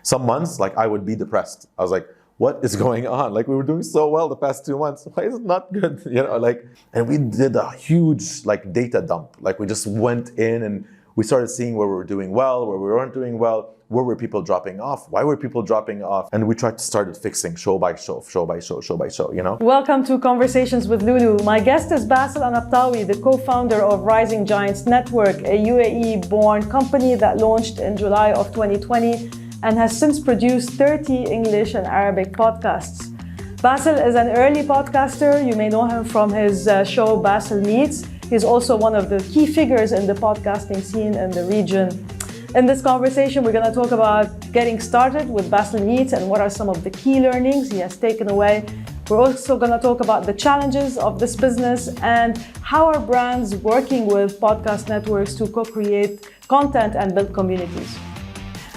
Some months, like I would be depressed. I was like, what is going on? Like we were doing so well the past 2 months. Why is it not good? And we did a huge like data dump. Like we just went in and we started seeing where we were doing well, where we weren't doing well, where were people dropping off, why were people dropping off? And we tried to start fixing show by show, show by show, show by show, Welcome to Conversations with Lulu. My guest is Basel Anabtawi, the co-founder of Rising Giants Network, a UAE-born company that launched in July of 2020 and has since produced 30 English and Arabic podcasts. Basel is an early podcaster. You may know him from his show Basel Meets. He's also one of the key figures in the podcasting scene in the region. In this conversation, we're going to talk about getting started with Basel Meets and what are some of the key learnings he has taken away. We're also going to talk about the challenges of this business and how are brands working with podcast networks to co-create content and build communities.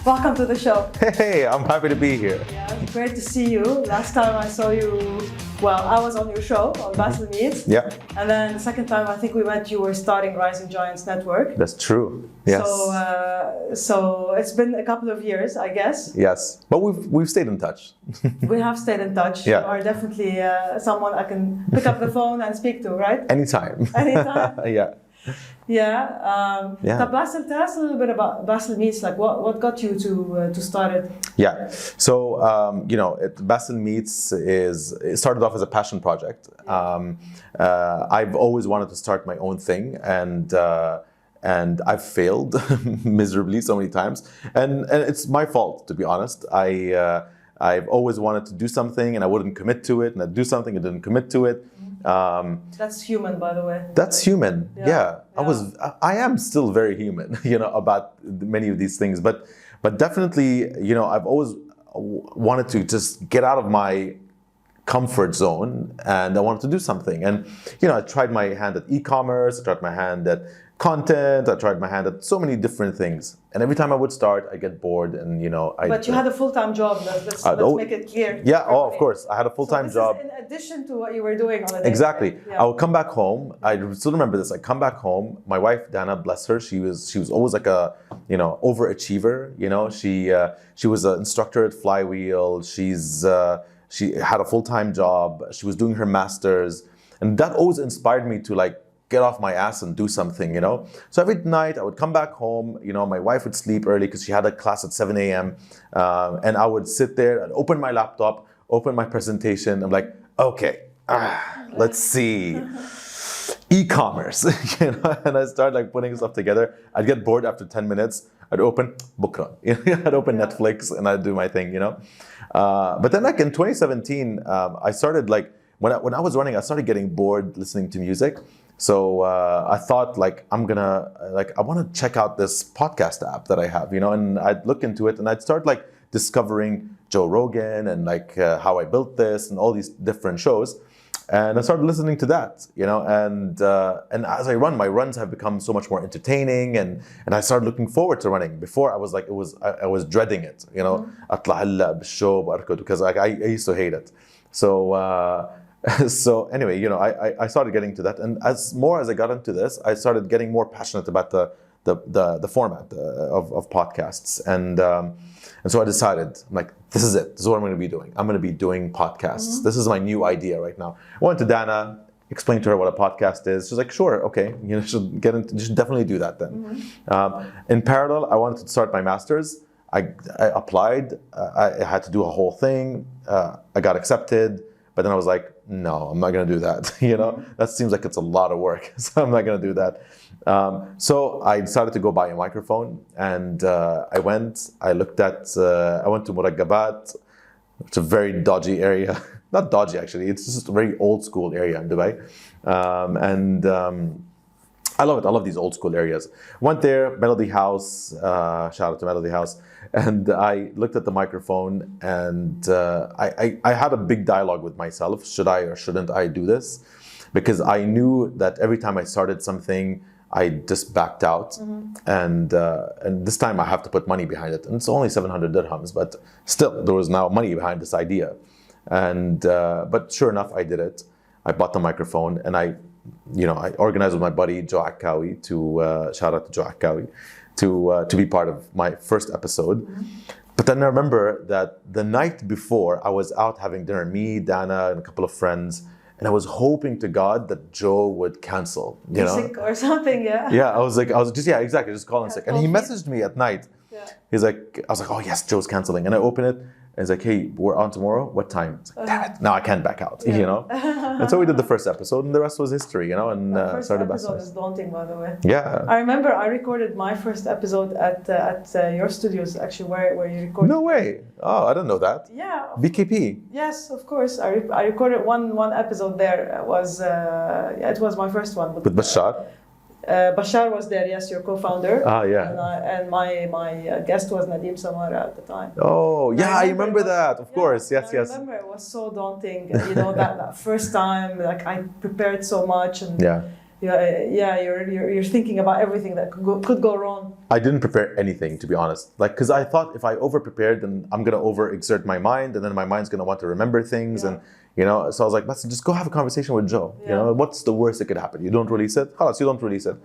Welcome to the show. Hey, I'm happy to be here. Yeah, it's great to see you. Last time I saw you, I was on your show on Basel Meets. Yeah. And then the second time I think we met, you were starting Rising Giants Network. That's true. Yes. So it's been a couple of years, I guess. Yes, but we've stayed in touch. We have stayed in touch. Yeah. You are definitely someone I can pick up the phone and speak to, right? Anytime. Anytime. Yeah. Yeah. Basel, tell us a little bit about Basel Meets. Like, what got you to start it? Yeah. So Basel Meets it started off as a passion project. I've always wanted to start my own thing, and I've failed miserably so many times, and it's my fault, to be honest. I've always wanted to do something and I wouldn't commit to it, and I'd do something and didn't commit to it. That's human, by the way. That's human. Yeah. I am still very human, about many of these things, but definitely, I've always wanted to just get out of my comfort zone, and I wanted to do something. And, I tried my hand at e-commerce, I tried my hand at content, I tried my hand at so many different things. And every time I would start, I get bored and, But you had a full-time job, let's make it clear. Yeah, of course. I had a full-time job. Is in addition to what you were doing on a day. Exactly. Yeah. I would come back home. I still remember this. I come back home. My wife, Dana, bless her, she was always like a, overachiever. She was an instructor at Flywheel. She had a full-time job. She was doing her master's. And that always inspired me to get off my ass and do something, So every night I would come back home, my wife would sleep early because she had a class at 7 a.m. And I would sit there and open my laptop, open my presentation. I'm like, okay, let's see. E-commerce, and I started putting stuff together. I'd get bored after 10 minutes. I'd open Bukra. I'd open Netflix and I'd do my thing, But then in 2017, I started when I was running, I started getting bored listening to music. So I thought I want to check out this podcast app that I have, and I'd look into it and I'd start discovering Joe Rogan and how I built this and all these different shows. And I started listening to that, and as I run, my runs have become so much more entertaining, and I started looking forward to running. Before I was I was dreading it, أطلع هلا بالشو بأركض, because I used to hate it. So anyway, I started getting to that, and as I got into this, I started getting more passionate about the format of podcasts, and so I decided, I'm like, this is it. This is what I'm going to be doing. I'm going to be doing podcasts. Mm-hmm. This is my new idea right now. I went to Dana, explained to her what a podcast is. She's like, sure, okay, you should definitely do that then. Mm-hmm. In parallel, I wanted to start my master's. I applied. I had to do a whole thing. I got accepted. But then I was like, no, I'm not going to do that. That seems like it's a lot of work. So I'm not going to do that. So I decided to go buy a microphone, and I went to Muragabat. It's a very dodgy area. Not dodgy, actually. It's just a very old school area in Dubai. I love it. I love these old school areas. Went there, Melody House, shout out to Melody House. And I looked at the microphone, and I had a big dialogue with myself. Should I or shouldn't I do this? Because I knew that every time I started something, I just backed out. Mm-hmm. And this time I have to put money behind it. And it's only 700 dirhams, but still there was now money behind this idea. And but sure enough, I did it. I bought the microphone, and I organized with my buddy Joe Akawi to shout out to Joe Akawi to be part of my first episode. Mm-hmm. But then I remember that the night before, I was out having dinner, me, Dana, and a couple of friends, and I was hoping to God that Joe would cancel, you know? Sick or something, yeah. Yeah, I was exactly, just calling sick. And he messaged me at night. Yeah. I was like, oh yes, Joe's canceling. And I open it, and he's like, hey, we're on tomorrow. What time? It's like, damn it, now I can't back out, you know? And so we did the first episode, and the rest was history, you know? And started Basel. Basel. Is daunting, by the way. Yeah. I remember I recorded my first episode at your studios, actually, where you recorded. No way. Oh, I didn't know that. Yeah. BKP. Yes, of course. I recorded one episode there. It was my first one. With Bashar? Bashar was there, yes, your co-founder. Ah, yeah. And my guest was Nadim Samara at the time. Oh, yeah, I remember that. Of course, yes, yes. I remember it was so daunting. You know, that first time, like I prepared so much, and you're thinking about everything that could go wrong. I didn't prepare anything, to be honest. Like, because I thought if I over-prepared, then I'm gonna over-exert my mind, and then my mind's gonna want to remember things, and you know. So I was like, let's just go have a conversation with Joe. You know, what's the worst that could happen? You don't release it. Khalas, you don't release it.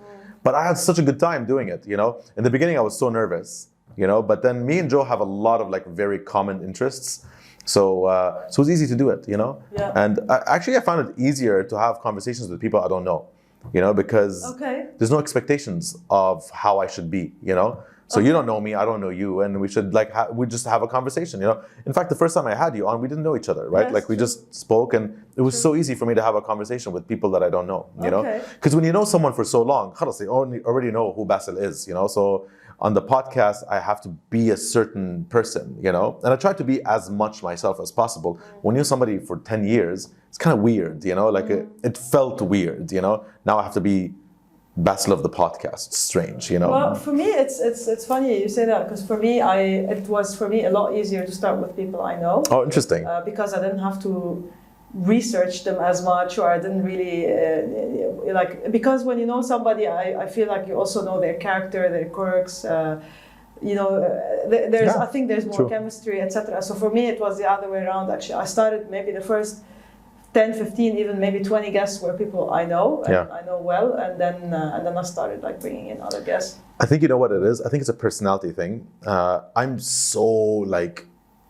But I had such a good time doing it. You know, in the beginning I was so nervous. You know, but then me and Joe have a lot of like very common interests. So it was easy to do it. You know. Yeah. And I found it easier to have conversations with people I don't know. You know, because there's no expectations of how I should be, you know? So you don't know me, I don't know you, and we should we just have a conversation, you know? In fact, the first time I had you on, we didn't know each other, right? Like we just spoke, and it was so easy for me to have a conversation with people that I don't know, you know? Because when you know someone for so long, khalas, they already know who Basel is, you know? So on the podcast, I have to be a certain person, you know? And I try to be as much myself as possible. When you're somebody for 10 years, it's kind of weird, you know? Like it felt weird, you know? Now I have to be Basel of the podcast. It's strange, you know? Well, for me, it's funny you say that, because for me, it was for me a lot easier to start with people I know. Oh, interesting. Because I didn't have to research them as much, or I didn't really because when you know somebody, I feel like you also know their character, their quirks. You know, I think there's more chemistry, etc. So for me, it was the other way around. Actually, I started maybe the first 10, 15, even maybe 20 guests were people I know, and I know well, and then I started like bringing in other guests. I think you know what it is. I think it's a personality thing. I'm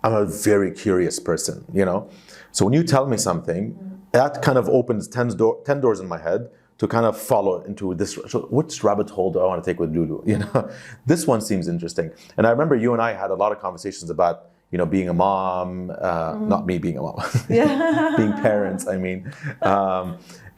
a very curious person, you know. So when you tell me something, that kind of opens 10 doors in my head to kind of follow into this. So which rabbit hole do I want to take with Lulu? You know, this one seems interesting. And I remember you and I had a lot of conversations about, you know, being a mom, not me being a mom, being parents, I mean,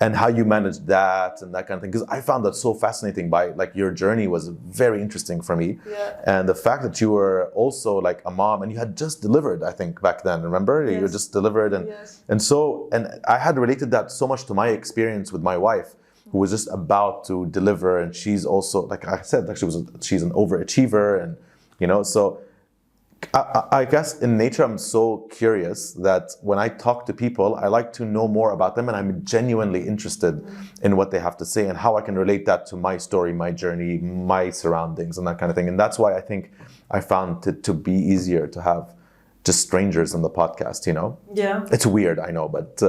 and how you managed that and that kind of thing. Because I found that so fascinating. Your journey was very interesting for me. Yeah. And the fact that you were also like a mom, and you had just delivered, I think back then, remember? Yes. You just delivered. And, and I had related that so much to my experience with my wife, who was just about to deliver. And she's also, like I said, she's an overachiever. And, you know, so I guess in nature, I'm so curious that when I talk to people, I like to know more about them, and I'm genuinely interested in what they have to say and how I can relate that to my story, my journey, my surroundings, and that kind of thing. And that's why I think I found it to be easier to have just strangers on the podcast, you know? Yeah. It's weird, I know, but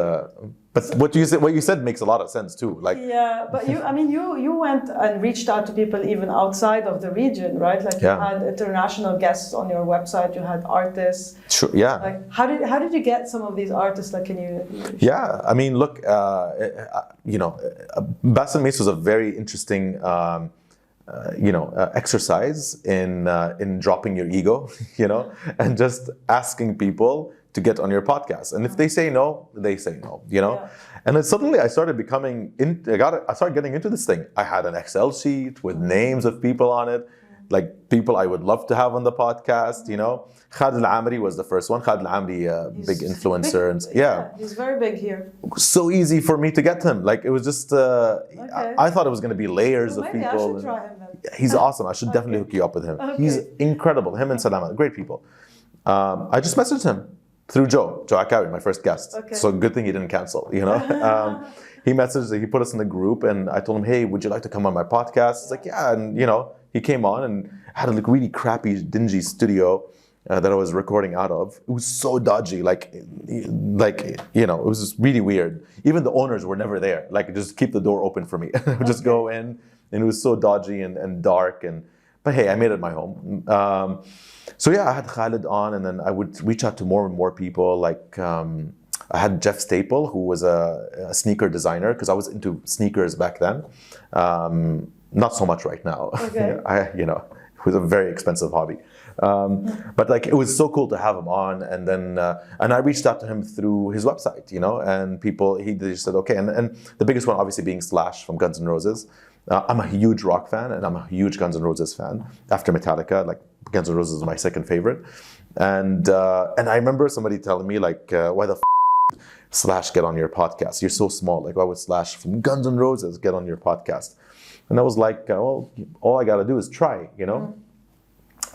what you said makes a lot of sense too. Like, yeah, but you went and reached out to people even outside of the region, right? Like you had international guests on your website. You had artists. Sure. Yeah. Like how did you get some of these artists? Like, can you? Yeah, I mean, look, you know, Basel Meets was a very interesting. Exercise in dropping your ego, you know, and just asking people to get on your podcast. And if they say no, they say no, you know. Yeah. And then suddenly I started I started getting into this thing. I had an Excel sheet with names of people on it, like people I would love to have on the podcast, you know. Khalid Al Amiri was the first one. Khalid Al Amiri, big influencer. He's very big here. So easy for me to get him. Like, it was just, I thought it was going to be layers of people. Maybe I should try him then. He's awesome. I should definitely hook you up with him. Okay. He's incredible. Him and Salama, great people. I just messaged him through Joe Akawi, my first guest. Okay. So good thing he didn't cancel, you know. He put us in the group, and I told him, hey, would you like to come on my podcast? He's like, yeah. And, you know, he came on and had a really crappy, dingy studio that I was recording out of. It was so dodgy, like you know, it was just really weird. Even the owners were never there. Like, just keep the door open for me. Just go in, and it was so dodgy and dark. but hey, I made it my home. So yeah, I had Khalid on, and then I would reach out to more and more people. Like I had Jeff Staple, who was a sneaker designer, because I was into sneakers back then. Not so much right now. Okay. It was a very expensive hobby. But like, it was so cool to have him on, and then and I reached out to him through his website, and they just said okay. And the biggest one obviously being Slash from Guns N' Roses. I'm a huge rock fan, and I'm a huge Guns N' Roses fan after Metallica. Like, Guns N' Roses is my second favorite, and I remember somebody telling me like, why the Slash get on your podcast? You're so small. Like, why would Slash from Guns N' Roses get on your podcast? And I was like, well, all I gotta do is try, And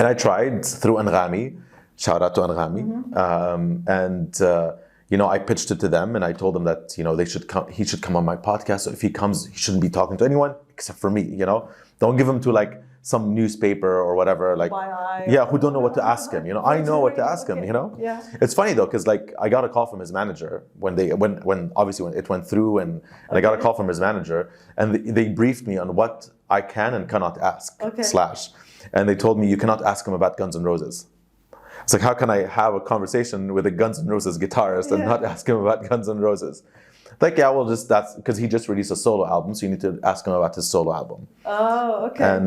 I tried through Anghami. Shout out to Anghami. I pitched it to them, and I told them that he should come on my podcast. So if he comes, he shouldn't be talking to anyone except for me. Don't give him to like some newspaper or whatever. Like, who don't know what to ask him. I know what to ask him. Yeah. It's funny though, because like I got a call from his manager when obviously it went through, and I got a call from his manager, and they briefed me on what I can and cannot ask Slash, and they told me you cannot ask him about Guns N' Roses. It's like, how can I have a conversation with a Guns N' Roses guitarist and not ask him about Guns N' Roses? Like, that's because he just released a solo album, so you need to ask him about his solo album. Oh, okay.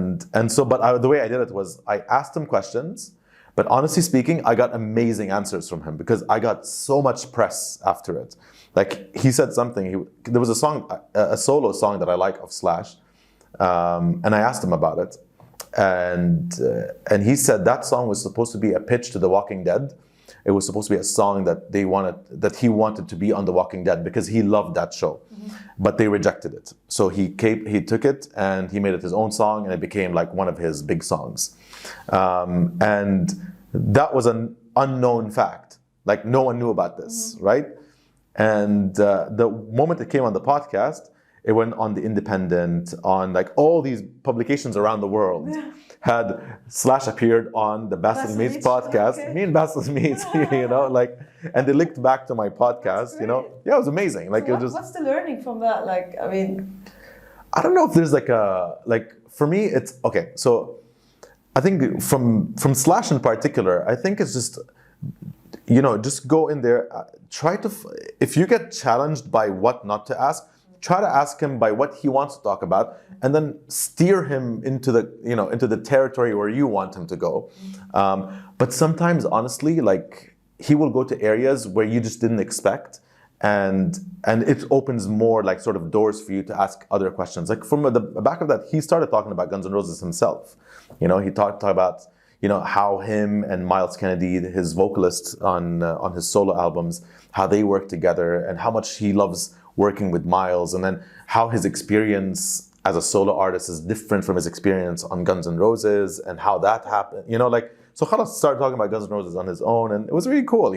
But the way I did it was I asked him questions, but honestly speaking, I got amazing answers from him because I got so much press after it. Like, he said something. There was a solo song that I like of Slash, and I asked him about it. And he said that song was supposed to be a pitch to The Walking Dead. It was supposed to be a song that he wanted to be on The Walking Dead because he loved that show, but they rejected it. So he took it and he made it his own song, and it became like one of his big songs. And that was an unknown fact. Like, no one knew about this, right? And the moment it came on the podcast, it went on The Independent, on like all these publications around the world. Had Slash appeared on the Basel Meets podcast. Okay. Me and Basel Meets, and they linked back to my podcast. Yeah, it was amazing. Like, so what's the learning from that? Like, I mean, I don't know if there's for me, it's okay. So I think from Slash in particular, I think it's just, just go in there, try to, if you get challenged by what not to ask, try to ask him by what he wants to talk about, and then steer him into the territory where you want him to go. But sometimes, honestly, like, he will go to areas where you just didn't expect, and it opens more like sort of doors for you to ask other questions. Like, from the back of that, he started talking about Guns N' Roses himself. He talked about how him and Miles Kennedy, his vocalist on his solo albums, how they work together, and how much he loves working with Miles, and then how his experience as a solo artist is different from his experience on Guns N' Roses, and how that happened. So Khalid started talking about Guns N' Roses on his own, and it was really cool.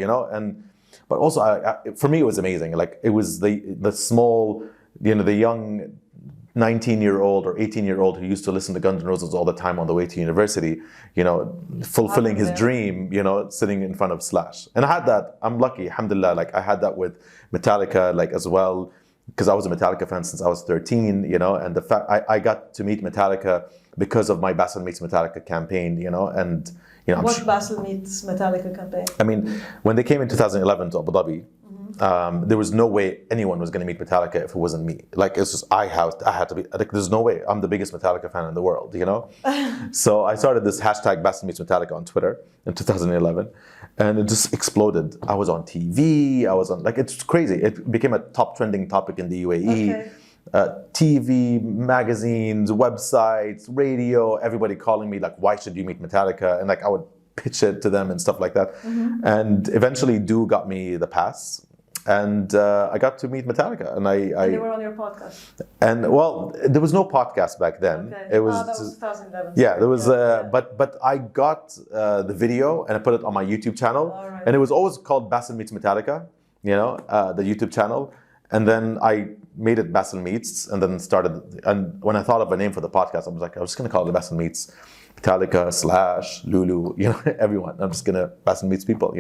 But also for me it was amazing. Like, it was the small, the young 19-year-old or 18-year-old who used to listen to Guns N' Roses all the time on the way to university, fulfilling his dream, sitting in front of Slash. And I had that. I'm lucky, alhamdulillah. Like, I had that with Metallica, like, as well, because I was a Metallica fan since I was 13, and the fact I got to meet Metallica because of my Basel Meets Metallica campaign, and what Basel Meets Metallica campaign? I mean, when they came in 2011 to Abu Dhabi, there was no way anyone was going to meet Metallica if it wasn't me. Like, it's just, I had to be, like, there's no way. I'm the biggest Metallica fan in the world, So I started this hashtag Basel Meets Metallica on Twitter in 2011, and it just exploded. I was on TV, it's crazy. It became a top trending topic in the UAE. Okay. TV, magazines, websites, radio, everybody calling me like, why should you meet Metallica? And like, I would pitch it to them and stuff like that. And eventually Du got me the pass, and I got to meet Metallica, and and they were on your podcast. And well, there was no podcast back then. Okay. It was that was 2011. Yeah, there was but I got the video and I put it on my YouTube channel. Right. And it was always called Basel Meets Metallica, the YouTube channel. And then I made it Basel Meets, and then started. And when I thought of a name for the podcast, I was like, I was just gonna call it Basel Meets Metallica, Slash, Lulu, everyone. I'm just gonna Basel Meets people,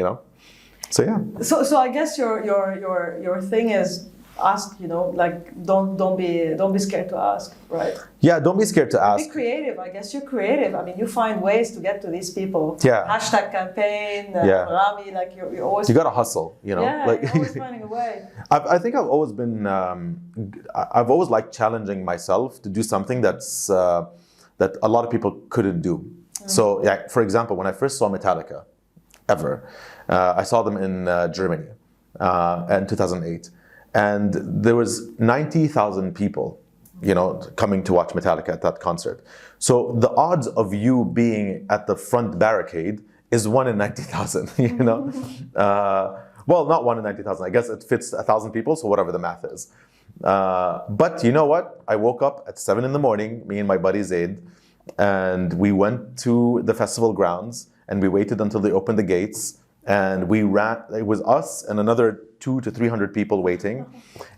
So yeah. So I guess your thing is ask, like don't be scared to ask, right? Yeah, don't be scared to ask. Be creative. I guess you're creative. I mean, you find ways to get to these people. Yeah. Hashtag campaign, Rami, like you're always. You gotta hustle, Yeah, like you're always finding a way. I think I've always been, I've always liked challenging myself to do something that's that a lot of people couldn't do. So, yeah, for example, when I first saw Metallica, ever, I saw them in Germany in 2008, and there was 90,000 people, coming to watch Metallica at that concert. So the odds of you being at the front barricade is 1 in 90,000. Well, not 1 in 90,000. I guess it fits 1,000 people, so whatever the math is. But you know what? I woke up at 7 in the morning, me and my buddy Zaid, and we went to the festival grounds, and we waited until they opened the gates, and we ran. It was us and another 200 to 300 people waiting,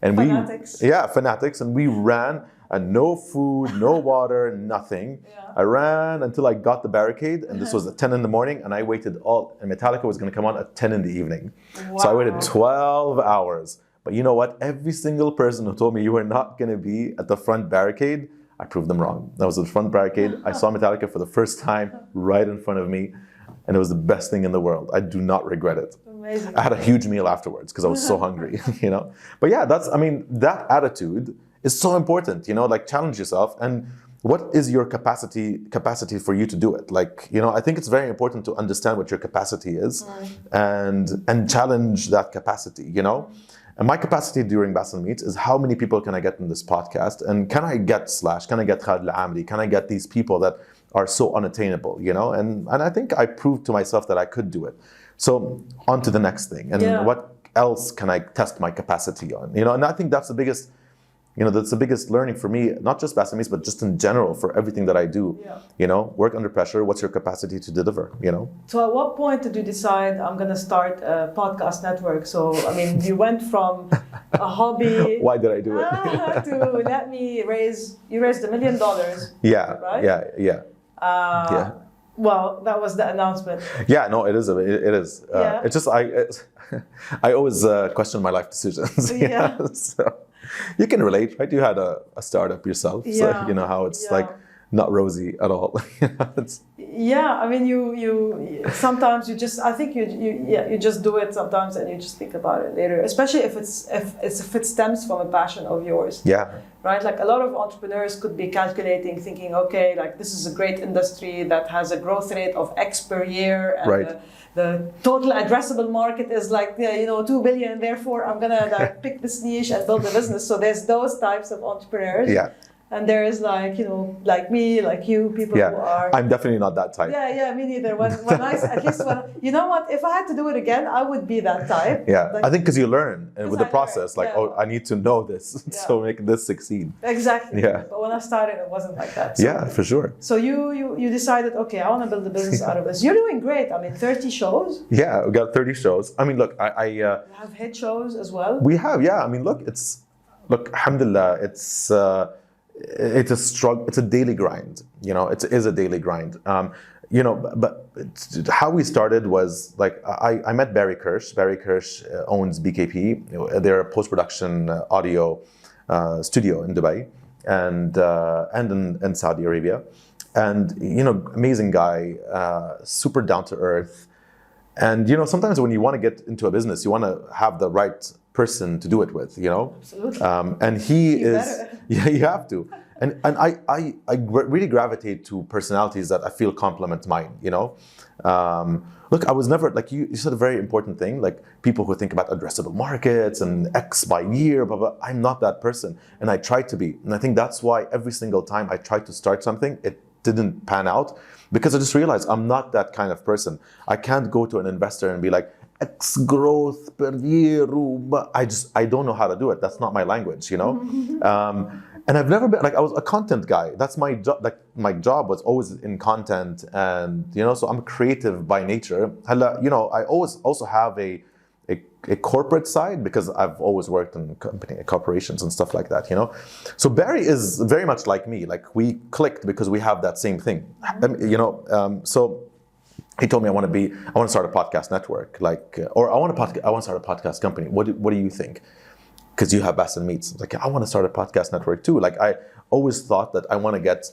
and fanatics. Fanatics, and we ran, and no food, no water, nothing. Yeah. I ran until I got the barricade, and this was at 10 in the morning, and I waited and Metallica was going to come on at 10 in the evening. Wow. So I waited 12 hours. But you know what? Every single person who told me you were not going to be at the front barricade, I proved them wrong. That was the front barricade. I saw Metallica for the first time right in front of me, and it was the best thing in the world. I do not regret it. Amazing. I had a huge meal afterwards because I was so hungry, But yeah, that attitude is so important, like challenge yourself. And what is your capacity for you to do it? Like, I think it's very important to understand what your capacity is and challenge that capacity, And my capacity during Basel Meets is how many people can I get in this podcast? And can I get Khalid Al Amiri? Can I get these people that are so unattainable, And I think I proved to myself that I could do it. So on to the next thing. And what else can I test my capacity on? And I think that's the biggest learning for me, not just Basel Meets, but just in general for everything that I do. Work under pressure. What's your capacity to deliver? So at what point did you decide I'm going to start a podcast network? So you went from a hobby. Why did I do it? To you raised $1 million. Yeah. Right? Yeah. Well, that was the announcement. Yeah, no, it is. It is. It's just I always question my life decisions. So. You can relate, right? You had a startup yourself, so you know how it's like not rosy at all. You sometimes you just you just do it sometimes and you just think about it later, especially if it stems from a passion of yours. Yeah. Right? Like a lot of entrepreneurs could be calculating, thinking, okay, like this is a great industry that has a growth rate of X per year, and right. The total addressable market is like 2 billion. Therefore, I'm gonna pick this niche and build a business. So there's those types of entrepreneurs. Yeah. And there is like me, like you, people who are. I'm definitely not that type. Yeah, me neither. When you know what? If I had to do it again, I would be that type. Yeah, like, I think because you learn with the process, I need to know this so make this succeed. Exactly. Yeah. But when I started, it wasn't like that. So, yeah, for sure. So you decided, okay, I want to build a business out of this. You're doing great. 30 shows. Yeah, we got 30 shows. Look, you have hit shows as well. We have, yeah. Alhamdulillah, it's a struggle. It's a daily grind. It is a daily grind. But how we started was like I met Barry Kirsch. Barry Kirsch owns BKP. They're a post-production audio studio in Dubai and in Saudi Arabia. And amazing guy, super down to earth. And sometimes when you want to get into a business, you want to have the right person to do it with, Absolutely. And he you is better. Yeah, you have to. And I really gravitate to personalities that I feel complement mine, Look, I was never, like you said a very important thing, like people who think about addressable markets and X by year, blah, blah. I'm not that person. And I tried to be. And I think that's why every single time I tried to start something, it didn't pan out, because I just realized I'm not that kind of person. I can't go to an investor and be like, X growth per year, but I don't know how to do it. That's not my language, And I've never been, I was a content guy. That's my job. Like my job was always in content, and so I'm creative by nature. I always also have a corporate side because I've always worked in corporations and stuff like that, So Barry is very much like me. Like we clicked because we have that same thing, So he told me I want to start a podcast network, or I want to start a podcast company. What do you think? because you have Basel Meets. Like, I want to start a podcast network too. Like, I always thought that I want to get,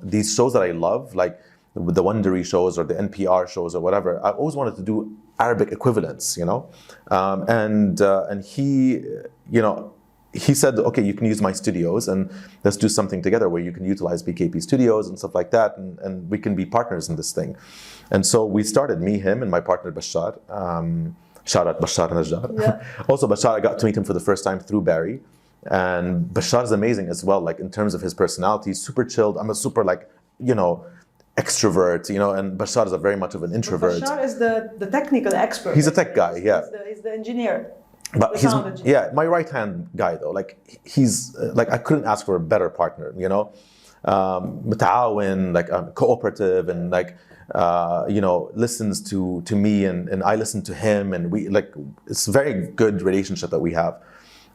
these shows that I love, like the Wondery shows or the NPR shows or whatever. I always wanted to do Arabic equivalents, and he said, okay, you can use my studios and let's do something together where you can utilize BKP studios and stuff like that, and we can be partners in this thing. And so we started, me, him, and my partner Bashar. Shout out Bashar Najjar. Yeah. Also Bashar, I got to meet him for the first time through Barry. And Bashar is amazing as well, like in terms of his personality, super chilled. I'm a super extrovert, and Bashar is very much of an introvert. But Bashar is the technical expert. He's a tech guy, yeah. He's the engineer. But he's my right hand guy though. Like he's I couldn't ask for a better partner. متعاون, cooperative, and listens to me and I listen to him, and we it's a very good relationship that we have.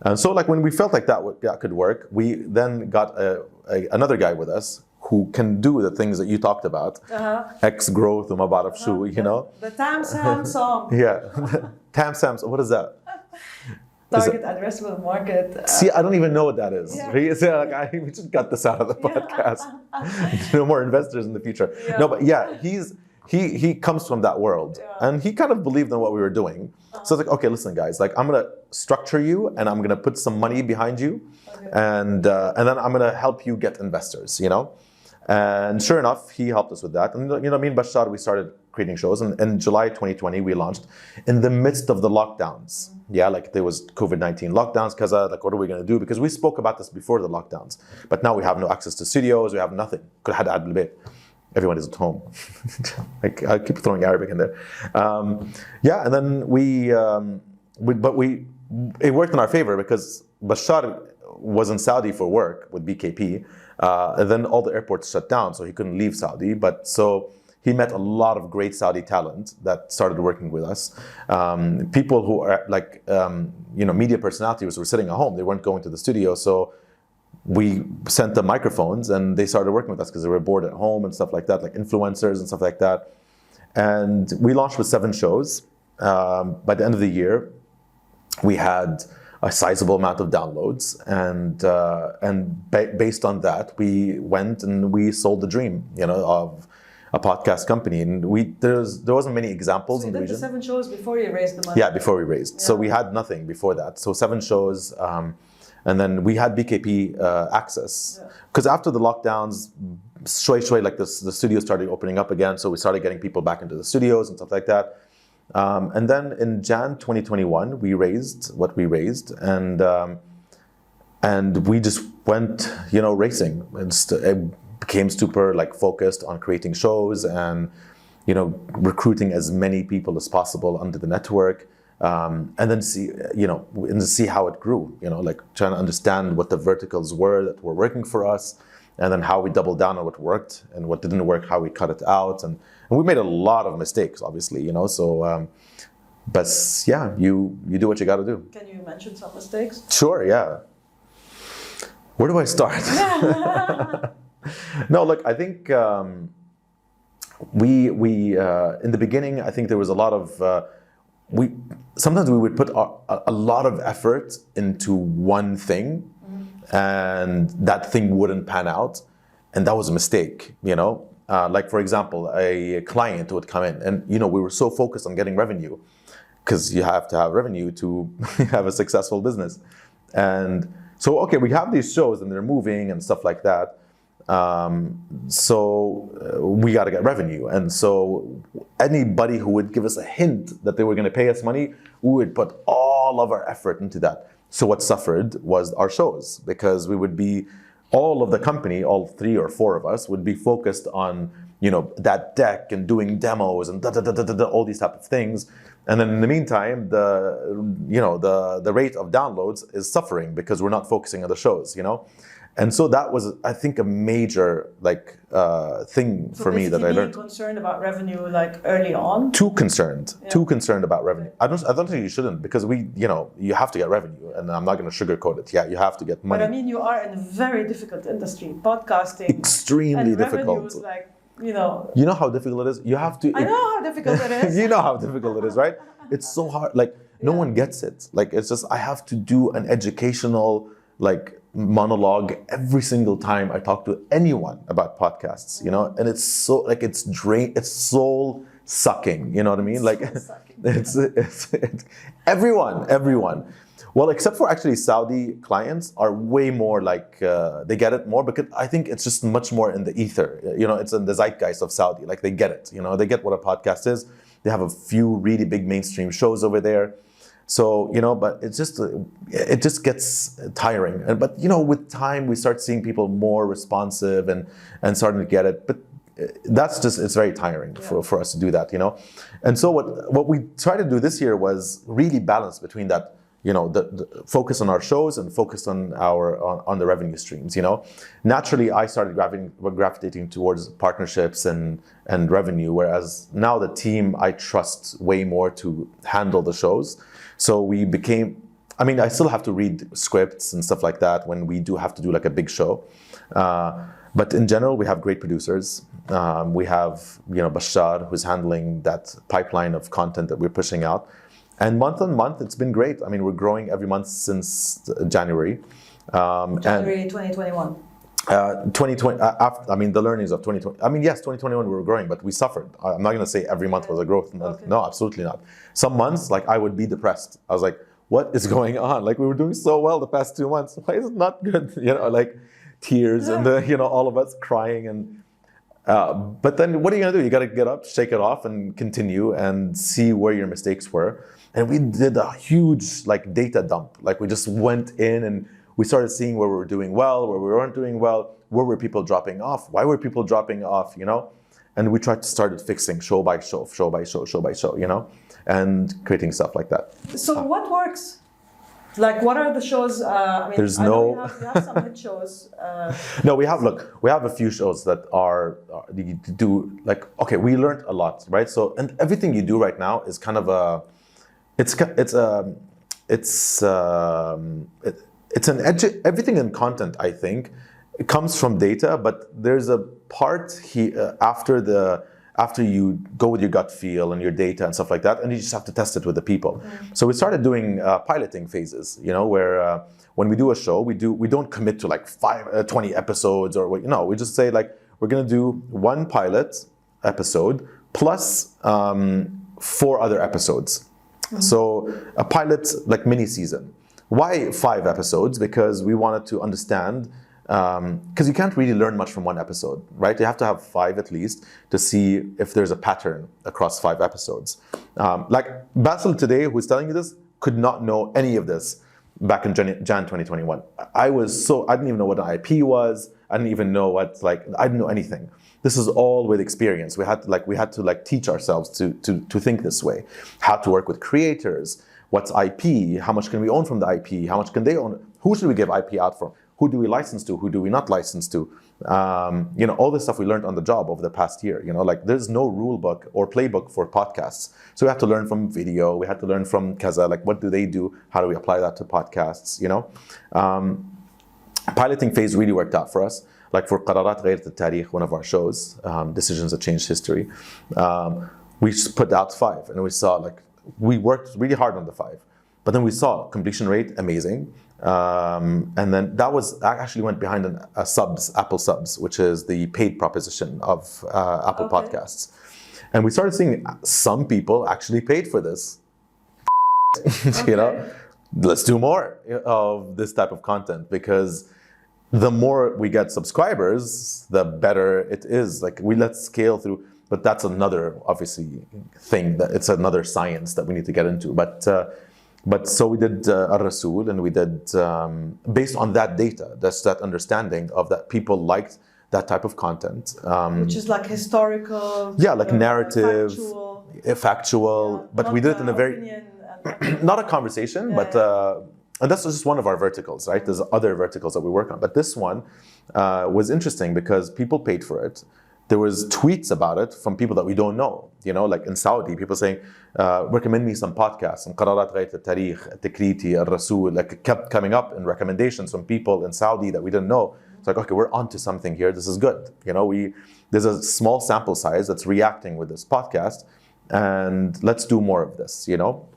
And so when we felt like that could work, we then got another guy with us who can do the things that you talked about, X growth, The Tam Sam song. Yeah, Tam Sam. What is that? Target addressable market. See, I don't even know what that is. Yeah. We just got this out of the podcast. No more investors in the future. Yeah. No, but yeah, he comes from that world, and he kind of believed in what we were doing. So it's okay, listen, guys, I'm gonna structure you, and I'm gonna put some money behind you, and then I'm gonna help you get investors. And sure enough, he helped us with that. And me and Bashar, we started creating shows. And in July 2020, we launched in the midst of the lockdowns. Yeah, there was COVID-19 lockdowns, what are we going to do? Because we spoke about this before the lockdowns. But now we have no access to studios, we have nothing. Everyone is at home. I keep throwing Arabic in there. And then it worked in our favor because Bashar was in Saudi for work with BKP. And then all the airports shut down, so he couldn't leave Saudi. But so he met a lot of great Saudi talent that started working with us. People who are media personalities were sitting at home. They weren't going to the studio. So we sent them microphones and they started working with us because they were bored at home and stuff like that, like influencers and stuff like that. And we launched with 7 shows. By the end of the year, we had a sizable amount of downloads, and based on that, we went and we sold the dream, of a podcast company. And there wasn't many examples in the region. So you did the 7 shows before you raised the money? Yeah, before we raised. Yeah. So we had nothing before that. So 7 shows, and then we had BKP access. Because after the lockdowns, the studios started opening up again. So we started getting people back into the studios and stuff like that. And then in Jan 2021, we raised what we raised, and we just went, racing. It became super focused on creating shows and, recruiting as many people as possible under the network, and then see how it grew. Trying to understand what the verticals were that were working for us, and then how we doubled down on what worked and what didn't work, how we cut it out, and we made a lot of mistakes, obviously, So, but yeah, you do what you got to do. Can you mention some mistakes? Sure, yeah. Where do I start? No, look, I think we in the beginning, I think there was a lot of sometimes we would put a lot of effort into one thing, and that thing wouldn't pan out, and that was a mistake, for example, a client would come in, and we were so focused on getting revenue, because you have to have revenue to have a successful business. And so, okay, we have these shows and they're moving and stuff like that. So we got to get revenue. And so anybody who would give us a hint that they were going to pay us money, we would put all of our effort into that. So what suffered was our shows, because we would be, all of the company, all 3 or 4 of us would be focused on, that deck and doing demos and all these type of things. And then in the meantime, the rate of downloads is suffering because we're not focusing on the shows, And so that was, I think, a major thing for me that I learned. Being concerned about revenue early on. Too concerned about revenue. I don't think you shouldn't, because you have to get revenue, and I'm not going to sugarcoat it. Yeah, you have to get money. But you are in a very difficult industry, podcasting. Extremely difficult. Revenue is You know how difficult it is. You have to. I know how difficult it is. You know how difficult it is, right? It's so hard. No one gets it. Like, it's just, I have to do an educational, like, monologue every single time I talk to anyone about podcasts, you know? And it's so, like, it's soul sucking, you know what I mean? Like, it's everyone. Well, except for actually Saudi clients are way more like, they get it more, because I think it's just much more in the ether. You know, it's in the zeitgeist of Saudi. Like, they get it, you know, they get what a podcast is. They have a few really big mainstream shows over there. So, you know, but it just gets tiring. But, you know, with time, we start seeing people more responsive and starting to get it. But that's just, it's very tiring for us to do that, you know. And so what we tried to do this year was really balance between that, you know, the focus on our shows and focus on on the revenue streams, you know. Naturally, I started gravitating towards partnerships and revenue, whereas now the team I trust way more to handle the shows. So we became, I mean, I still have to read scripts and stuff like that when we do have to do like a big show. But in general, we have great producers. We have, you know, Bashar, who's handling that pipeline of content that we're pushing out. And month on month, it's been great. I mean, we're growing every month since January. January 2021. 2020, I mean, the learnings of 2020. I mean, yes, 2021 we were growing, but we suffered. I'm not going to say every month was a growth. Okay. No, absolutely not. Some months, like, I would be depressed. I was like, what is going on? Like, we were doing so well the past 2 months. Why is it not good? You know, like tears and, you know, all of us crying. And but then what are you going to do? You got to get up, shake it off, and continue and see where your mistakes were. And we did a huge, like, data dump. Like, we just went in and we started seeing where we were doing well, where we weren't doing well, where were people dropping off, why were people dropping off, you know? And we tried to start fixing show by show, you know, and creating stuff like that. So what works? Like, what are the shows? I mean, There's I know no... you have some hit shows. No, we have a few shows that are, you do, like, okay, we learned a lot, right? So, and everything you do right now is kind of everything in content, I think, it comes from data, but there's a part after you go with your gut feel and your data and stuff like that, and you just have to test it with the people. So we started doing piloting phases, you know, where when we do a show, we don't commit to like 20 episodes or what, you know, we just say, like, we're gonna do one pilot episode plus 4 other episodes. So a pilot, like, mini season. Why 5 episodes? Because we wanted to understand, because you can't really learn much from one episode, right? You have to have 5 at least to see if there's a pattern across 5 episodes. Like Basil today, who's telling you this, could not know any of this back in Jan 2021. I didn't even know what an IP was. I didn't even know I didn't know anything. This is all with experience. We had to teach ourselves to think this way. How to work with creators. What's IP? How much can we own from the IP? How much can they own? Who should we give IP out from? Who do we license to? Who do we not license to? You know, all this stuff we learned on the job over the past year. You know, like, there's no rule book or playbook for podcasts. So we had to learn from video. We had to learn from Kaza. Like, what do they do? How do we apply that to podcasts? You know, piloting phase really worked out for us. Like for قرارات غيرت التاريخ, one of our shows, decisions that changed history, we just put out 5, and we saw, like, we worked really hard on the 5, but then we saw completion rate amazing, and then that actually went behind Apple subs, which is the paid proposition of Apple Podcasts, and we started seeing some people actually paid for this. You know, let's do more of this type of content, because the more we get subscribers, the better it is. Like, let's scale through, but that's another, obviously, thing that it's another science that we need to get into. But so we did Al-Rasul, and we did, based on that data, that's that understanding of that people liked that type of content. Which is like historical. Yeah, like narrative, factual. Yeah, but we did it in a very, not a conversation, but and that's just one of our verticals, right? There's other verticals that we work on. But this one was interesting because people paid for it. There was tweets about it from people that we don't know. You know, like in Saudi, people saying, recommend me some podcasts. And قرارات غيرت التاريخ, التكريتي, الرسول, like, it kept coming up in recommendations from people in Saudi that we didn't know. It's like, okay, we're onto something here. This is good. You know, there's a small sample size that's reacting with this podcast, and let's do more of this, you know?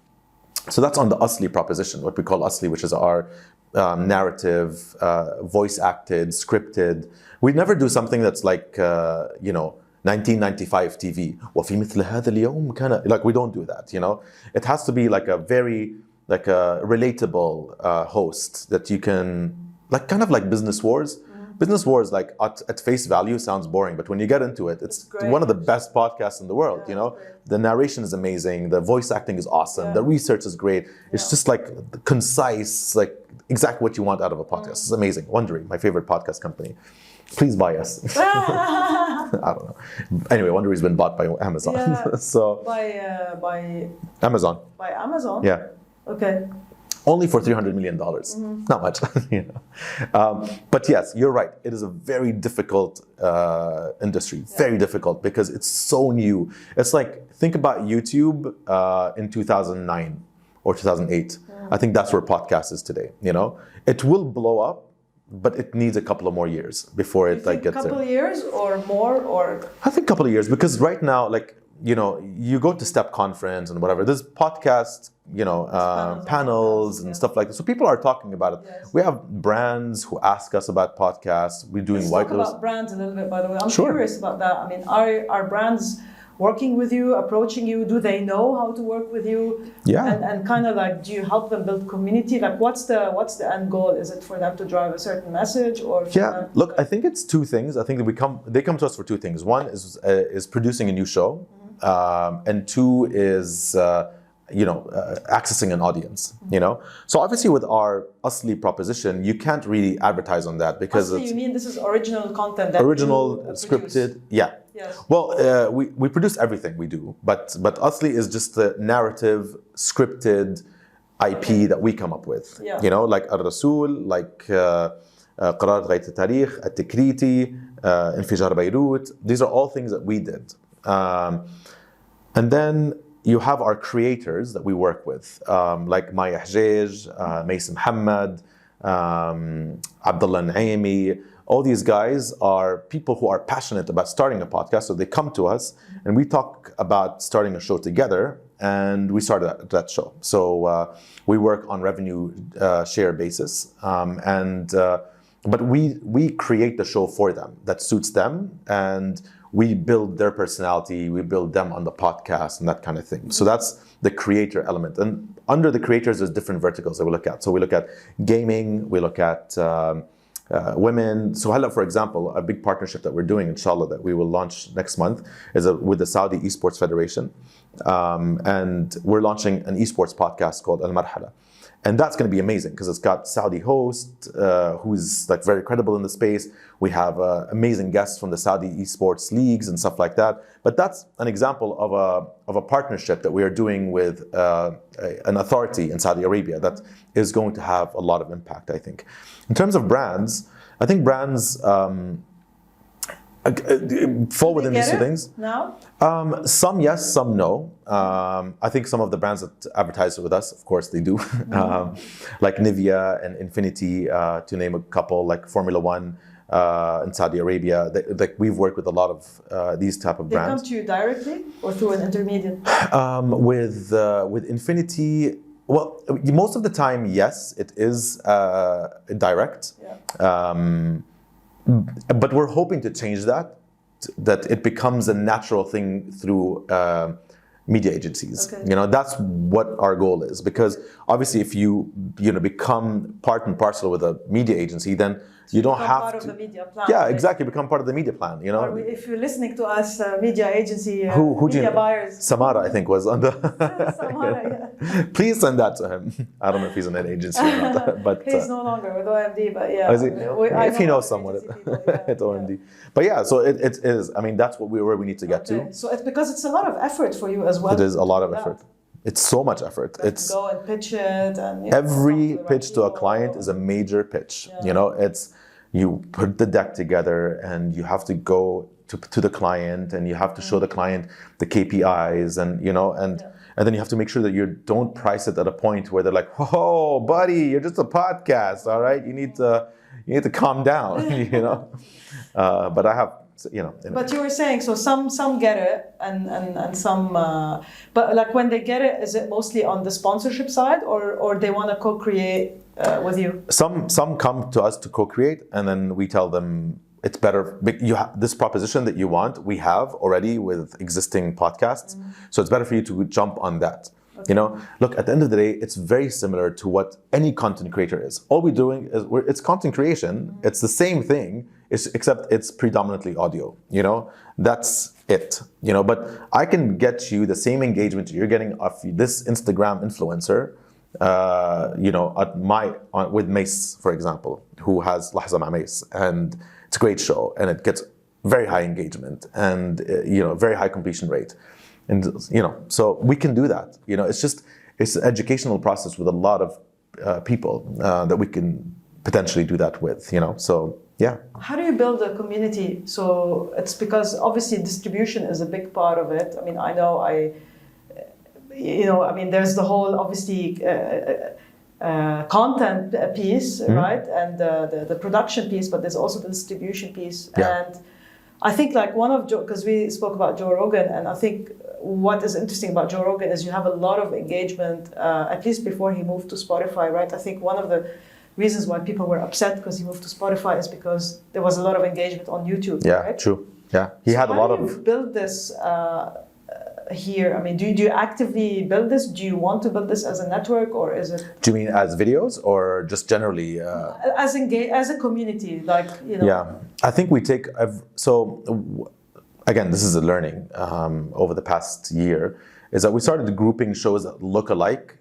So that's on the asli proposition, what we call asli, which is our narrative, voice acted, scripted. We never do something that's like, 1995 TV. وفي مثل هذا اليوم كان, like, we don't do that, It has to be like a very, like a relatable host that you can, like, kind of like Business Wars. Business Wars, like at face value, sounds boring, but when you get into it, it's one of the best podcasts in the world. The narration is amazing, the voice acting is awesome, the research is great. It's just like concise, like exactly what you want out of a podcast. It's amazing. Wondery, my favorite podcast company. Please buy us. I don't know. Anyway, Wondery's been bought by Amazon. Yeah. So by Amazon. By Amazon. Yeah. Okay. Only for $300 million. Not much. But yes, you're right. It is a very difficult industry. Very difficult because it's so new. It's like, think about YouTube in 2009 or 2008. I think that's where podcast is today. It will blow up, but it needs a couple of more years before it gets there. A couple of years or more, or? I think a couple of years, because right now, you go to STEP conference and whatever, there's podcasts, panels and stuff like that. So people are talking about it. Yes. We have brands who ask us about podcasts. We're doing white Let's talk about brands a little bit, by the way. I'm curious about that. I mean, are brands working with you, approaching you? Do they know how to work with you? Yeah. And kind of like, do you help them build community? Like, what's the end goal? Is it for them to drive a certain message, or? Yeah. Look, I think it's two things. I think that they come to us for two things. One is producing a new show. And two is accessing an audience. So obviously with our asli proposition, you can't really advertise on that because you mean this is original content that original you scripted produce? Yeah. Yes. Well, we produce everything we do, but asli is just the narrative scripted IP that we come up with. Yeah. Like Al-Rasul, like قرار غاية التاريخ, التكريتي, انفجار بيروت. These are all things that we did. And then you have our creators that we work with, like Maya Hajej, Mason Muhammad, Abdullah Naimi. All these guys are people who are passionate about starting a podcast. So they come to us and we talk about starting a show together, and we started that show. So we work on revenue share basis, but we create the show for them that suits them, and we build their personality, we build them on the podcast and that kind of thing. So that's the creator element. And under the creators, there's different verticals that we look at. So we look at gaming, we look at women. So for example, a big partnership that we're doing, inshallah, that we will launch next month is with the Saudi Esports Federation. And we're launching an esports podcast called Al Marhala. And that's going to be amazing because it's got Saudi host who's like very credible in the space. We have amazing guests from the Saudi esports leagues and stuff like that. But that's an example of a partnership that we are doing with an authority in Saudi Arabia that is going to have a lot of impact, I think. In terms of brands, I think brands fall within these two things. Now? Some yes, some no. I think some of the brands that advertise with us, of course they do. Like Nivea and Infinity, to name a couple, like Formula One in Saudi Arabia. We've worked with a lot of these type of brands. They come to you directly or through an intermediate? With Infinity, well, most of the time, yes, it is direct. Yeah. But we're hoping to change that it becomes a natural thing through media agencies. Okay. That's what our goal is. Because obviously, if you become part and parcel with a media agency, then you don't have part to. Of the media plan. Yeah, exactly. Become part of the media plan. If you're listening to us, media agency, who media buyers. Samara, I think, was on the. Samara, yeah. Please send that to him. I don't know if he's in an agency or not, but he's no longer with OMD. But yeah, if he knows someone at OMD. Yeah. But yeah, so it is. I mean, that's where we need to get to. So it's because it's a lot of effort for you as well. It is a lot of effort. It's so much effort. It's go and pitch it, and every pitch to a client is a major pitch. Yeah. You put the deck together and you have to go to the client and you have to show the client the KPIs and then you have to make sure that you don't price it at a point where they're like, "Oh, buddy, you're just a podcast, all right? You need to calm down," But I have So, you know. But you were saying, so some get it and some, but like when they get it, is it mostly on the sponsorship side or they want to co-create with you? Some come to us to co-create, and then we tell them it's better. You have this proposition that you want, we have already with existing podcasts, so it's better for you to jump on that. Okay. You know, look, at the end of the day, it's very similar to what any content creator is. All we're doing is it's content creation. It's the same thing, except it's predominantly audio. You know, that's it. You know, but I can get you the same engagement you're getting off this Instagram influencer. You know, with Mace, for example, who has Lahza Ma Mace, and it's a great show, and it gets very high engagement and you know, very high completion rate. And you know, so we can do that. You know, it's an educational process with a lot of people that we can potentially do that with. You know, so yeah. How do you build a community? So it's because obviously distribution is a big part of it. I mean, there's the whole obviously content piece, right, and the production piece, but there's also the distribution piece. Yeah. And I think like because we spoke about Joe Rogan, and I think what is interesting about Joe Rogan is you have a lot of engagement, at least before he moved to Spotify, right? I think one of the reasons why people were upset because he moved to Spotify is because there was a lot of engagement on YouTube. Yeah, right? True. Yeah, he had a lot of. How do you build this here? I mean, do you actively build this? Do you want to build this as a network, or is it? Do you mean as videos or just generally? As a community, like, you know. Yeah, I think we take again, this is a learning over the past year, is that we started grouping shows that look alike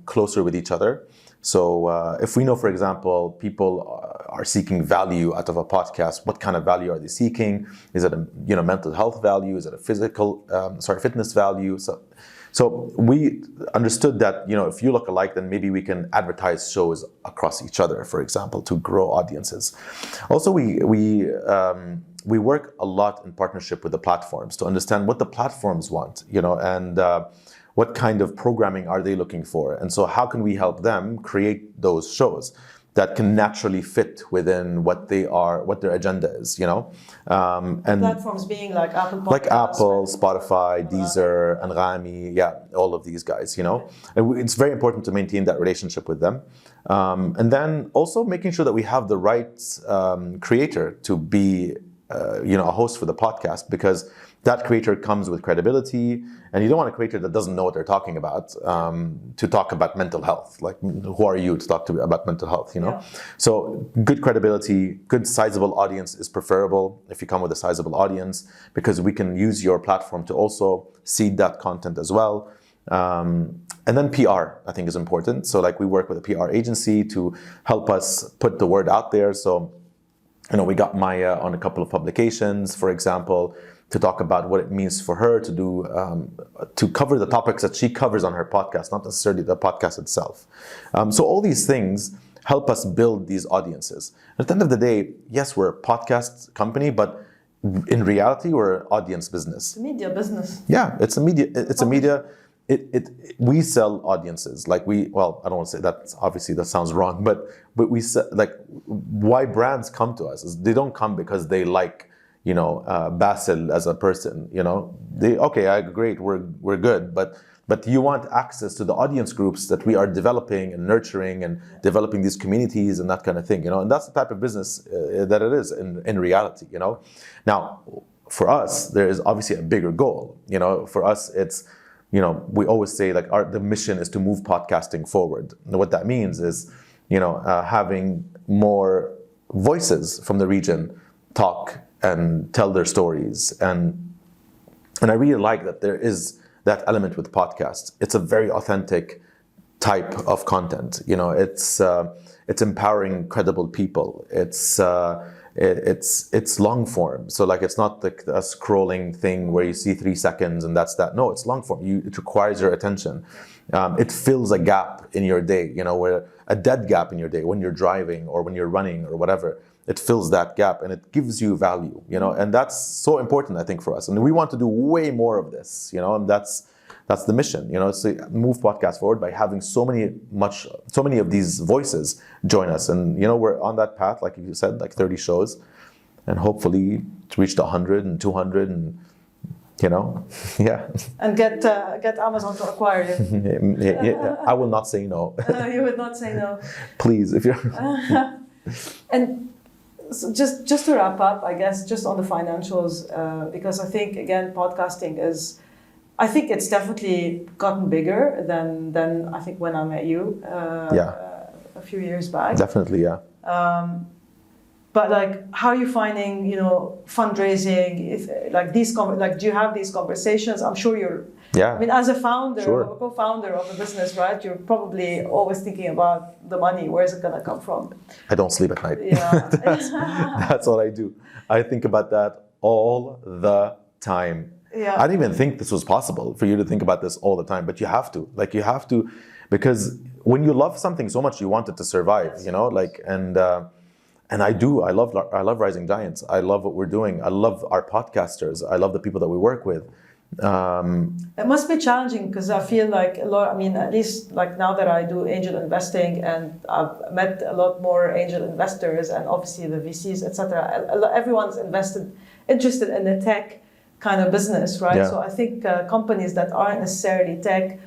closer with each other. So if we know, for example, people are seeking value out of a podcast, what kind of value are they seeking? Is it a mental health value? Is it a fitness value? So we understood that, if you look alike, then maybe we can advertise shows across each other, for example, to grow audiences. Also, we work a lot in partnership with the platforms to understand what the platforms want, and what kind of programming are they looking for? And so how can we help them create those shows that can naturally fit within what their agenda is, and platforms being like Apple Podcasts, like Apple, Spotify, Deezer, Anghami, all of these guys, And it's very important to maintain that relationship with them. And then also making sure that we have the right creator to be a host for the podcast, because that creator comes with credibility, and you don't want a creator that doesn't know what they're talking about to talk about mental health. Like, who are you to talk about mental health, Yeah. So good credibility, good sizable audience is preferable if you come with a sizable audience, because we can use your platform to also seed that content as well. And then PR, I think, is important. So like, we work with a PR agency to help us put the word out there. So, we got Maya on a couple of publications, for example, to talk about what it means for her to do, to cover the topics that she covers on her podcast, not necessarily the podcast itself. So all these things help us build these audiences. At the end of the day, yes, we're a podcast company, but in reality, we're an audience business. It's a media business. Yeah, it's a media. We sell audiences. Like I don't want to say that, obviously that sounds wrong, but we sell, like, why brands come to us is they don't come because they like, Basil as a person, great, we're good, but you want access to the audience groups that we are developing and nurturing and developing these communities and that kind of thing, and that's the type of business that it is in reality, Now, for us, there is obviously a bigger goal, For us, it's, we always say, like, the mission is to move podcasting forward. And what that means is, having more voices from the region talk and tell their stories. And I really like that there is that element with podcasts. It's a very authentic type of content. It's empowering credible people. It's long form. So like, it's not like a scrolling thing where you see 3 seconds and that's that. No, it's long form. It requires your attention. It fills a gap in your day, where a dead gap in your day, when you're driving or when you're running or whatever. It fills that gap and it gives you value, and that's so important, I think, for us. And we want to do way more of this, and that's the mission, to move podcasts forward by having so many of these voices join us. And, we're on that path, like you said, like 30 shows. and hopefully to reach the 100 and 200 and, you know, yeah. And get Amazon to acquire you. I will not say no. You would not say no. Please, if you're... And so just to wrap up, I guess, just on the financials, because I think, again, podcasting is, I think it's definitely gotten bigger than I think when I met you a few years back. Definitely, yeah. But like, how are you finding, you know, fundraising? If like these, do you have these conversations? I'm sure you're. Yeah. I mean, as a founder, Sure. or a co-founder of a business, right? You're probably always thinking about the money. Where's it gonna come from? I don't sleep at night. Yeah. That's what I do. I think about that all the time. Yeah. I didn't even think this was possible for you to think about this all the time, but you have to. Like, you have to, because when you love something so much, you want it to survive. Yes. You know, like, and I do. I love Rising Giants. I love what we're doing. I love our podcasters. I love the people that we work with. It must be challenging because I feel like a lot, I mean, at least like now that I do angel investing and I've met a lot more angel investors and obviously the VCs, etc. Everyone's interested in the tech kind of business, right? Yeah. So I think companies that aren't necessarily tech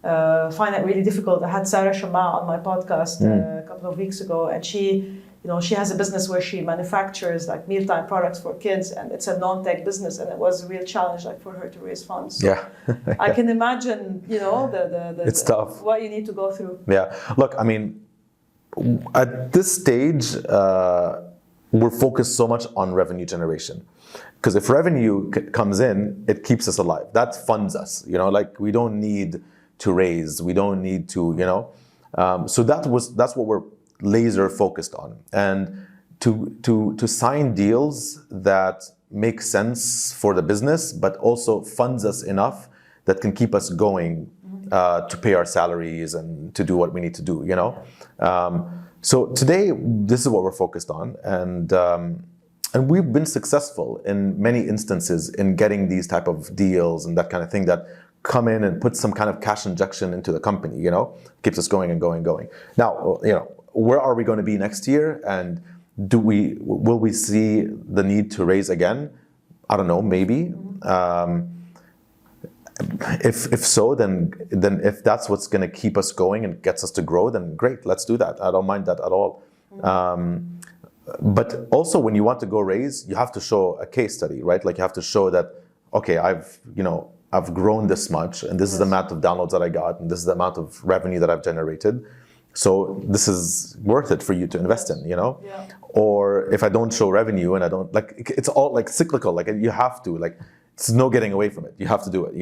find it really difficult. I had Sarah Shama on my podcast a couple of weeks ago, and she has a business where she manufactures like mealtime products for kids, and it's a non-tech business, and it was a real challenge like for her to raise funds. So Yeah. I can imagine, It's tough. what you need to go through. Yeah. Look, I mean, at this stage, we're focused so much on revenue generation. Because if revenue comes in, it keeps us alive. That funds us. Like, we don't need to raise. We don't need to, So that's what we're laser focused on, and to sign deals that make sense for the business, but also funds us enough that can keep us going to pay our salaries and to do what we need to do. So today, this is what we're focused on, and we've been successful in many instances in getting these type of deals and that kind of thing that come in and put some kind of cash injection into the company. Keeps us going and going. Now, where are we going to be next year? And will we see the need to raise again? I don't know, maybe. If so, then if that's what's going to keep us going and gets us to grow, then great, let's do that. I don't mind that at all. But also, when you want to go raise, you have to show a case study, right? Like, you have to show that, okay, I've grown this much, and this is the amount of downloads that I got, and this is the amount of revenue that I've generated. So this is worth it for you to invest in, Yeah. Or if I don't show revenue and I don't, like, it's all like cyclical. Like, you have to, like, there's no getting away from it. You have to do it,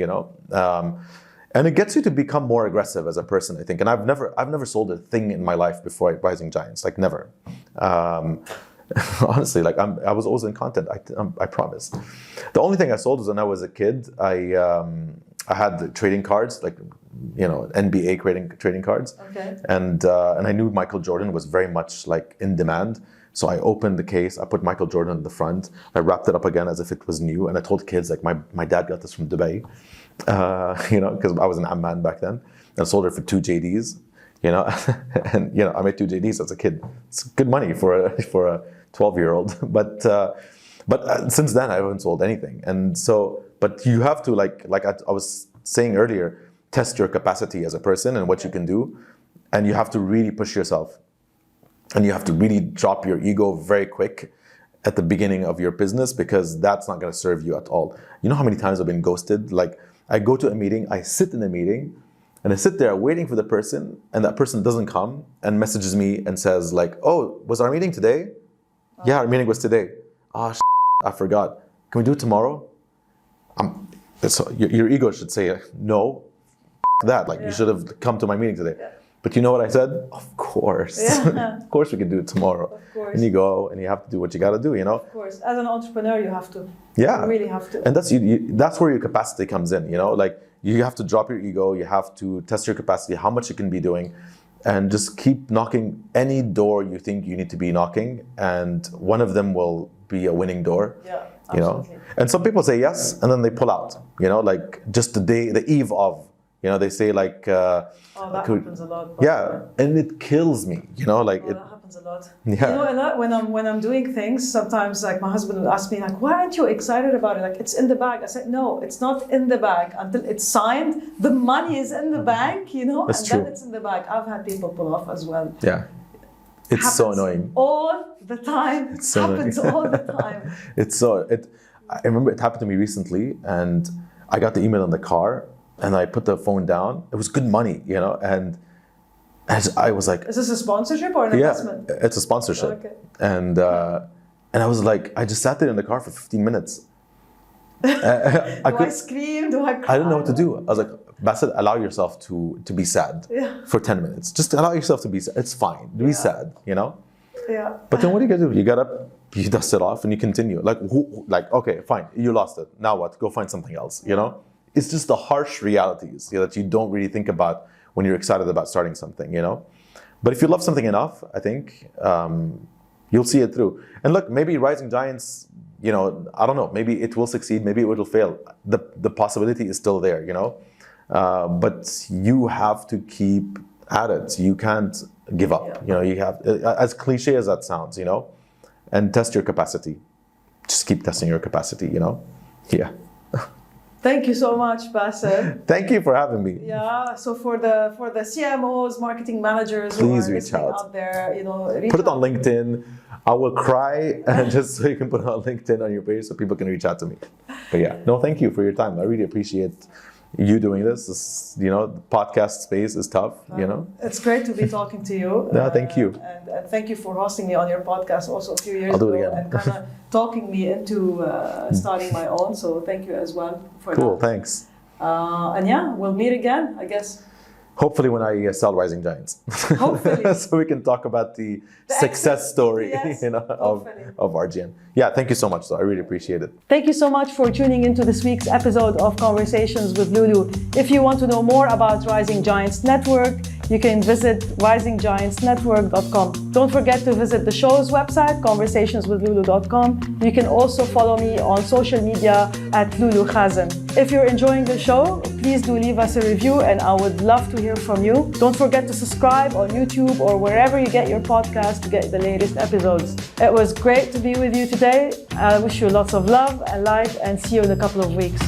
And it gets you to become more aggressive as a person, I think. And I've never sold a thing in my life before Rising Giants, like, never. Honestly, like, I was always in content. I promise. The only thing I sold was when I was a kid. I had trading cards, like, NBA trading cards. Okay. And I knew Michael Jordan was very much like in demand. So I opened the case, I put Michael Jordan in the front, I wrapped it up again as if it was new, and I told kids, like, my dad got this from Dubai, because I was in Amman back then, and I sold it for 2 JDs, and I made 2 JDs as a kid. It's good money for a 12-year-old, but since then I haven't sold anything. And so, but you have to, like I was saying earlier, test your capacity as a person and what you can do, and you have to really push yourself. And you have to really drop your ego very quick at the beginning of your business, because that's not going to serve you at all. You know how many times I've been ghosted? Like, I go to a meeting, I sit in a meeting, and I sit there waiting for the person, and that person doesn't come and messages me and says, like, "Oh, was our meeting today?" Oh. "Yeah, our meeting was today." "Oh, I forgot. Can we do it tomorrow?" So your ego should say, "No, that. Like, you should have come to my meeting today." Yeah. But you know what I said? Of course. Yeah. Of course we can do it tomorrow. Of course. And you go and you have to do what you got to do, Of course. As an entrepreneur, you have to. Yeah. You really have to. And that's where your capacity comes in, Like, you have to drop your ego. You have to test your capacity, how much you can be doing, and just keep knocking any door you think you need to be knocking. And one of them will be a winning door. Yeah. Absolutely. And some people say yes, and then they pull out, like just the eve of. They say, like... that happens a lot. Yeah, and it kills me, like... that happens happens a lot. Yeah. You know, a lot when I'm doing things, sometimes like my husband will ask me like, why aren't you excited about it? Like, it's in the bag. I said, no, it's not in the bag until it's signed. The money is in the bank, you know, That's and true. then it's in the bag. I've had people pull off as well. Yeah. It's so annoying. All the time. It's so happens annoying. all the time. I remember it happened to me recently, and I got the email in the car, and I put the phone down. It was good money, you know, and I was like, Is this a sponsorship or an investment? yeah, it's a sponsorship. Okay. And I was like, I just sat there in the car for 15 minutes. I scream? Do I cry? I didn't know what to do. I was like, Basil, allow yourself to be sad for 10 minutes. Just allow yourself to be sad. It's fine. Be sad, you know? Yeah. But then what are you gonna do? You get up, you dust it off, and you continue. Like, okay, fine, you lost it. Now what? Go find something else, you know? It's just the harsh realities, you know, that you don't really think about when you're excited about starting something, you know? But if you love something enough, I think you'll see it through. And look, maybe Rising Giants, you know, I don't know, maybe it will succeed, maybe it will fail. The possibility is still there, you know? But you have to keep at it. You can't give up. You know, you have, as cliche as that sounds, you know, and test your capacity. Just keep testing your capacity, you know? Yeah. Thank you so much, Basil. Thank you for having me. Yeah. So for the CMOs, marketing managers Please who are reach listening out. out there, you know, Put it on LinkedIn. I will cry, and just so you can put it on LinkedIn on your page so people can reach out to me. But yeah, no, thank you for your time. I really appreciate you doing this. You know, the podcast space is tough, you know. It's great to be talking to you. No, thank you. And thank you for hosting me on your podcast also a few years I'll do ago it again. and kind of talking me into starting my own. So thank you as well for Cool, that. thanks. And yeah, we'll meet again, I guess. Hopefully when I sell Rising Giants. Hopefully. So we can talk about the success exit, story yes, you know, hopefully. of RGN. Yeah, thank you so much, though. I really appreciate it. Thank you so much for tuning into this week's episode of Conversations with Lulu. If you want to know more about Rising Giants Network, you can visit risinggiantsnetwork.com. Don't forget to visit the show's website, conversationswithlulu.com. You can also follow me on social media at Lulu Khazen. If you're enjoying the show, please do leave us a review, and I would love to hear from you. Don't forget to subscribe on YouTube or wherever you get your podcast to get the latest episodes. It was great to be with you today. I wish you lots of love and light, and see you in a couple of weeks.